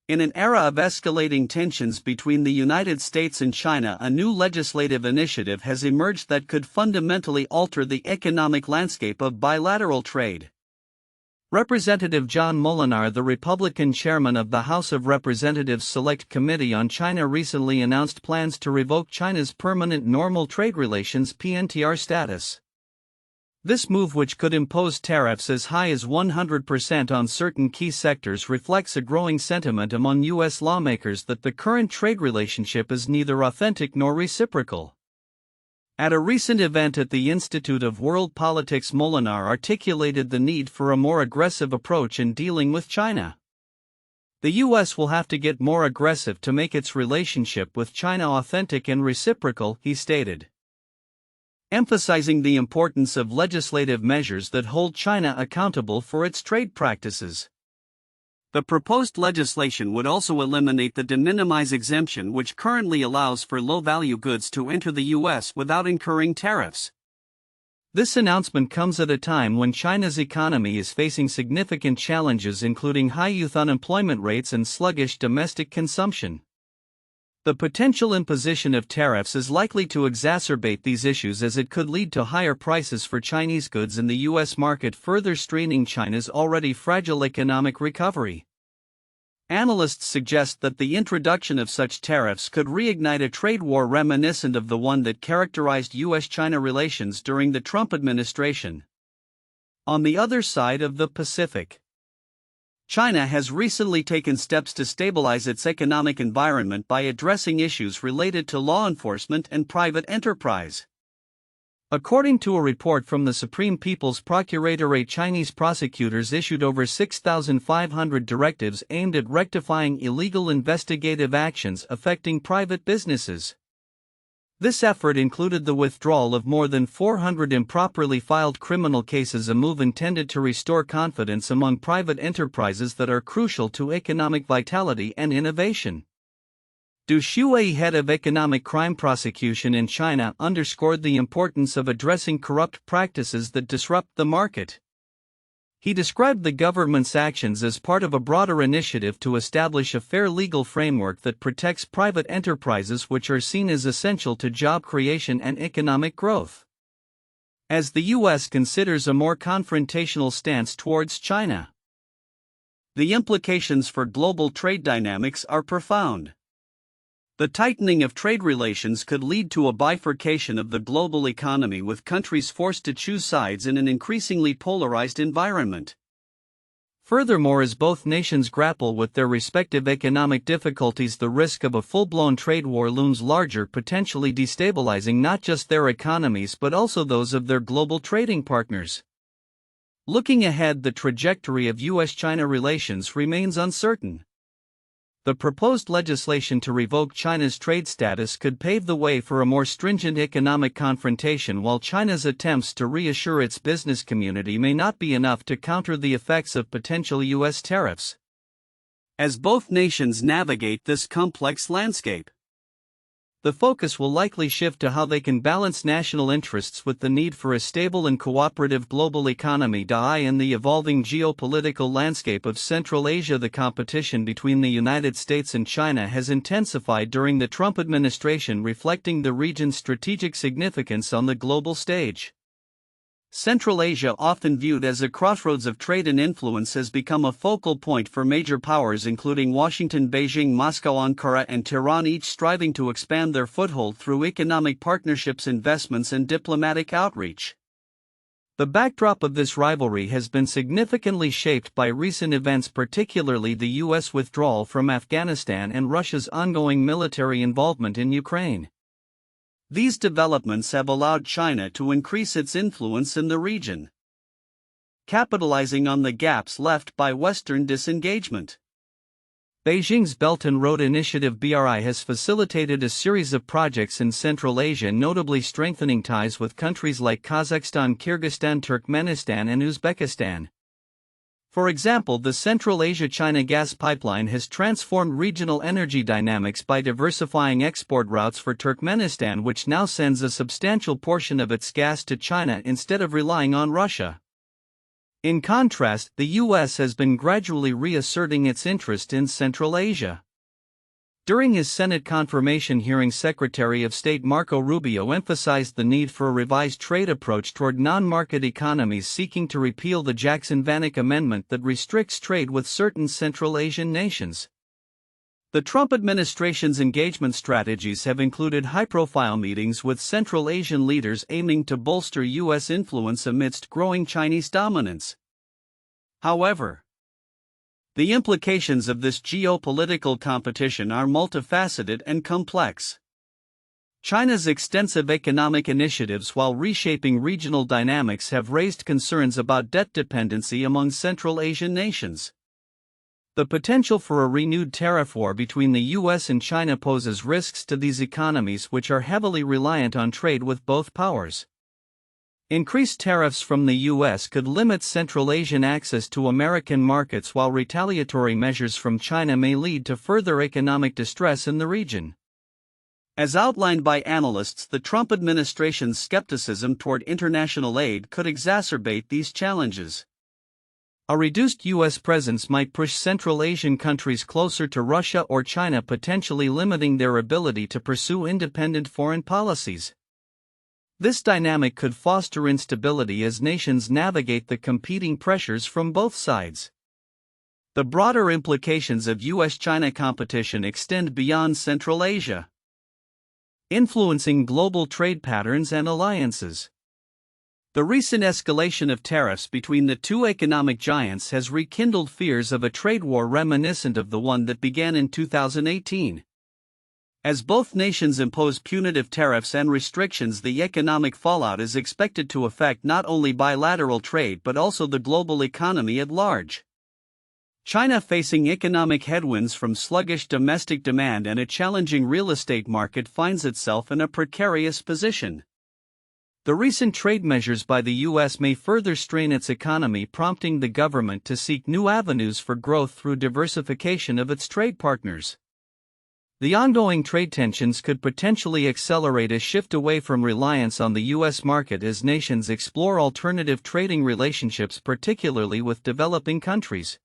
In an era of escalating tensions between the United States and China, a new legislative initiative has emerged that could fundamentally alter the economic landscape of bilateral trade. Representative John Moolenaar, the Republican chairman of the House of Representatives Select Committee on China, recently announced plans to revoke China's Permanent Normal Trade Relations (PNTR) status. This move, which could impose tariffs as high as 100% on certain key sectors, reflects a growing sentiment among U.S. lawmakers that the current trade relationship is neither authentic nor reciprocal. At a recent event at the Institute of World Politics, Moolenaar articulated the need for a more aggressive approach in dealing with China. The U.S. will have to get more aggressive to make its relationship with China authentic and reciprocal, he stated, emphasizing the importance of legislative measures that hold China accountable for its trade practices. The proposed legislation would also eliminate the de minimis exemption, which currently allows for low-value goods to enter the U.S. without incurring tariffs. This announcement comes at a time when China's economy is facing significant challenges, including high youth unemployment rates and sluggish domestic consumption. The potential imposition of tariffs is likely to exacerbate these issues, as it could lead to higher prices for Chinese goods in the U.S. market, further straining China's already fragile economic recovery. Analysts suggest that the introduction of such tariffs could reignite a trade war reminiscent of the one that characterized U.S. China relations during the Trump administration. On the other side of the Pacific, China has recently taken steps to stabilize its economic environment by addressing issues related to law enforcement and private enterprise. According to a report from the Supreme People's Procuratorate, Chinese prosecutors issued over 6,500 directives aimed at rectifying illegal investigative actions affecting private businesses. This effort included the withdrawal of more than 400 improperly filed criminal cases, a move intended to restore confidence among private enterprises that are crucial to economic vitality and innovation. Du Shuai, head of economic crime prosecution in China, underscored the importance of addressing corrupt practices that disrupt the market. He described the government's actions as part of a broader initiative to establish a fair legal framework that protects private enterprises, which are seen as essential to job creation and economic growth. As the U.S. considers a more confrontational stance towards China, the implications for global trade dynamics are profound. The tightening of trade relations could lead to a bifurcation of the global economy, with countries forced to choose sides in an increasingly polarized environment. Furthermore, as both nations grapple with their respective economic difficulties, the risk of a full-blown trade war looms larger, potentially destabilizing not just their economies but also those of their global trading partners. Looking ahead, the trajectory of U.S.-China relations remains uncertain. The proposed legislation to revoke China's trade status could pave the way for a more stringent economic confrontation, while China's attempts to reassure its business community may not be enough to counter the effects of potential U.S. tariffs. As both nations navigate this complex landscape, the focus will likely shift to how they can balance national interests with the need for a stable and cooperative global economy. In the evolving geopolitical landscape of Central Asia, the competition between the United States and China has intensified during the Trump administration, reflecting the region's strategic significance on the global stage. Central Asia, often viewed as a crossroads of trade and influence, has become a focal point for major powers including Washington, Beijing, Moscow, Ankara, and Tehran, each striving to expand their foothold through economic partnerships, investments, and diplomatic outreach. The backdrop of this rivalry has been significantly shaped by recent events, particularly the U.S. withdrawal from Afghanistan and Russia's ongoing military involvement in Ukraine. These developments have allowed China to increase its influence in the region, capitalizing on the gaps left by Western disengagement. Beijing's Belt and Road Initiative (BRI) has facilitated a series of projects in Central Asia, notably strengthening ties with countries like Kazakhstan, Kyrgyzstan, Turkmenistan, and Uzbekistan. For example, the Central Asia-China gas pipeline has transformed regional energy dynamics by diversifying export routes for Turkmenistan, which now sends a substantial portion of its gas to China instead of relying on Russia. In contrast, the U.S. has been gradually reasserting its interest in Central Asia. During his Senate confirmation hearing, Secretary of State Marco Rubio emphasized the need for a revised trade approach toward non-market economies, seeking to repeal the Jackson-Vanik Amendment that restricts trade with certain Central Asian nations. The Trump administration's engagement strategies have included high-profile meetings with Central Asian leaders aiming to bolster U.S. influence amidst growing Chinese dominance. However, the implications of this geopolitical competition are multifaceted and complex. China's extensive economic initiatives while reshaping regional dynamics have raised concerns about debt dependency among Central Asian nations. The potential for a renewed tariff war between the U.S. and China poses risks to these economies, which are heavily reliant on trade with both powers. Increased tariffs from the U.S. could limit Central Asian access to American markets, while retaliatory measures from China may lead to further economic distress in the region. As outlined by analysts, the Trump administration's skepticism toward international aid could exacerbate these challenges. A reduced U.S. presence might push Central Asian countries closer to Russia or China, potentially limiting their ability to pursue independent foreign policies. This dynamic could foster instability as nations navigate the competing pressures from both sides. The broader implications of U.S. China competition extend beyond Central Asia, influencing global trade patterns and alliances. The recent escalation of tariffs between the two economic giants has rekindled fears of a trade war reminiscent of the one that began in 2018. As both nations impose punitive tariffs and restrictions, the economic fallout is expected to affect not only bilateral trade but also the global economy at large. China, facing economic headwinds from sluggish domestic demand and a challenging real estate market, finds itself in a precarious position. The recent trade measures by the U.S. may further strain its economy, prompting the government to seek new avenues for growth through diversification of its trade partners. The ongoing trade tensions could potentially accelerate a shift away from reliance on the U.S. market as nations explore alternative trading relationships, particularly with developing countries.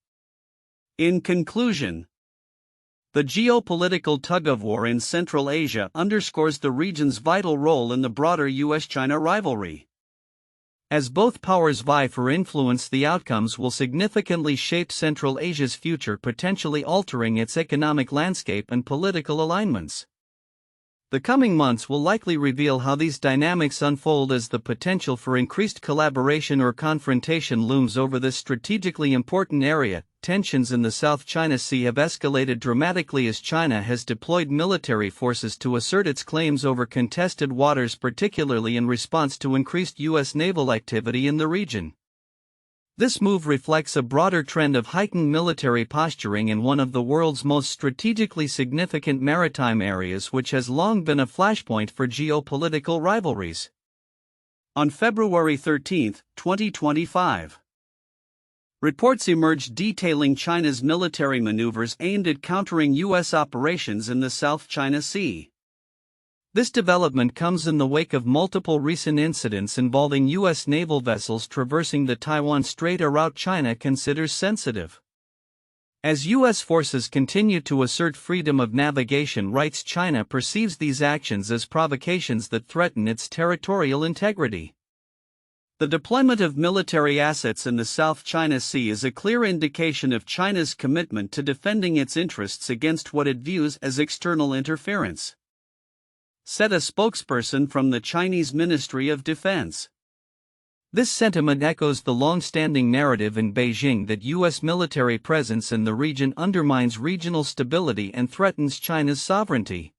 In conclusion, the geopolitical tug-of-war in Central Asia underscores the region's vital role in the broader U.S.-China rivalry. As both powers vie for influence, the outcomes will significantly shape Central Asia's future, potentially altering its economic landscape and political alignments. The coming months will likely reveal how these dynamics unfold, as the potential for increased collaboration or confrontation looms over this strategically important area. Tensions in the South China Sea have escalated dramatically as China has deployed military forces to assert its claims over contested waters, particularly in response to increased U.S. naval activity in the region. This move reflects a broader trend of heightened military posturing in one of the world's most strategically significant maritime areas, which has long been a flashpoint for geopolitical rivalries. On February 13, 2025, reports emerged detailing China's military maneuvers aimed at countering U.S. operations in the South China Sea. This development comes in the wake of multiple recent incidents involving U.S. naval vessels traversing the Taiwan Strait, a route China considers sensitive. As U.S. forces continue to assert freedom of navigation rights, China perceives these actions as provocations that threaten its territorial integrity. The deployment of military assets in the South China Sea is a clear indication of China's commitment to defending its interests against what it views as external interference, said a spokesperson from the Chinese Ministry of Defense. This sentiment echoes the long-standing narrative in Beijing that U.S. military presence in the region undermines regional stability and threatens China's sovereignty.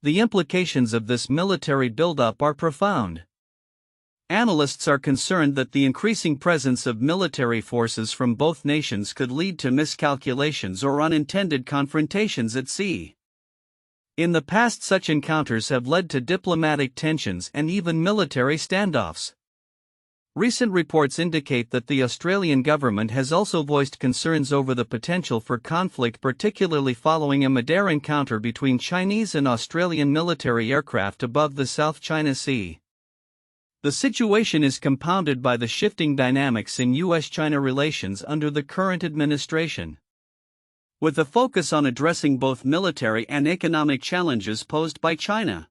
The implications of this military buildup are profound. Analysts are concerned that the increasing presence of military forces from both nations could lead to miscalculations or unintended confrontations at sea. In the past, such encounters have led to diplomatic tensions and even military standoffs. Recent reports indicate that the Australian government has also voiced concerns over the potential for conflict, particularly following a mid-air encounter between Chinese and Australian military aircraft above the South China Sea. The situation is compounded by the shifting dynamics in U.S. China relations under the current administration. With a focus on addressing both military and economic challenges posed by China,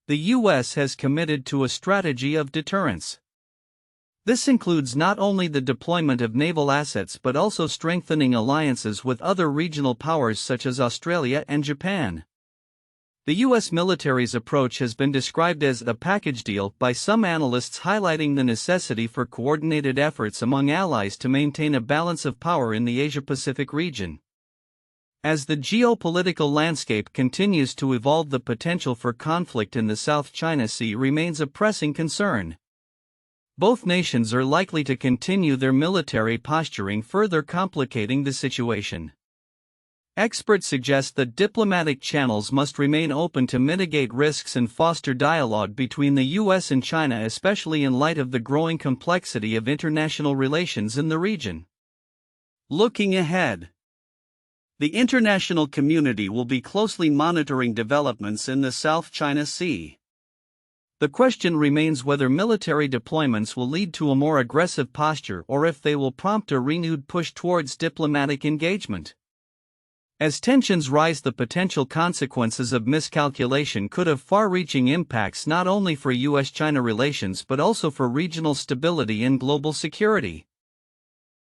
the U.S. has committed to a strategy of deterrence. This includes not only the deployment of naval assets but also strengthening alliances with other regional powers such as Australia and Japan. The U.S. military's approach has been described as a package deal by some analysts, highlighting the necessity for coordinated efforts among allies to maintain a balance of power in the Asia-Pacific region. As the geopolitical landscape continues to evolve, the potential for conflict in the South China Sea remains a pressing concern. Both nations are likely to continue their military posturing, further complicating the situation. Experts suggest that diplomatic channels must remain open to mitigate risks and foster dialogue between the U.S. and China, especially in light of the growing complexity of international relations in the region. Looking ahead, the international community will be closely monitoring developments in the South China Sea. The question remains whether military deployments will lead to a more aggressive posture or if they will prompt a renewed push towards diplomatic engagement. As tensions rise, the potential consequences of miscalculation could have far-reaching impacts not only for U.S.-China relations but also for regional stability and global security.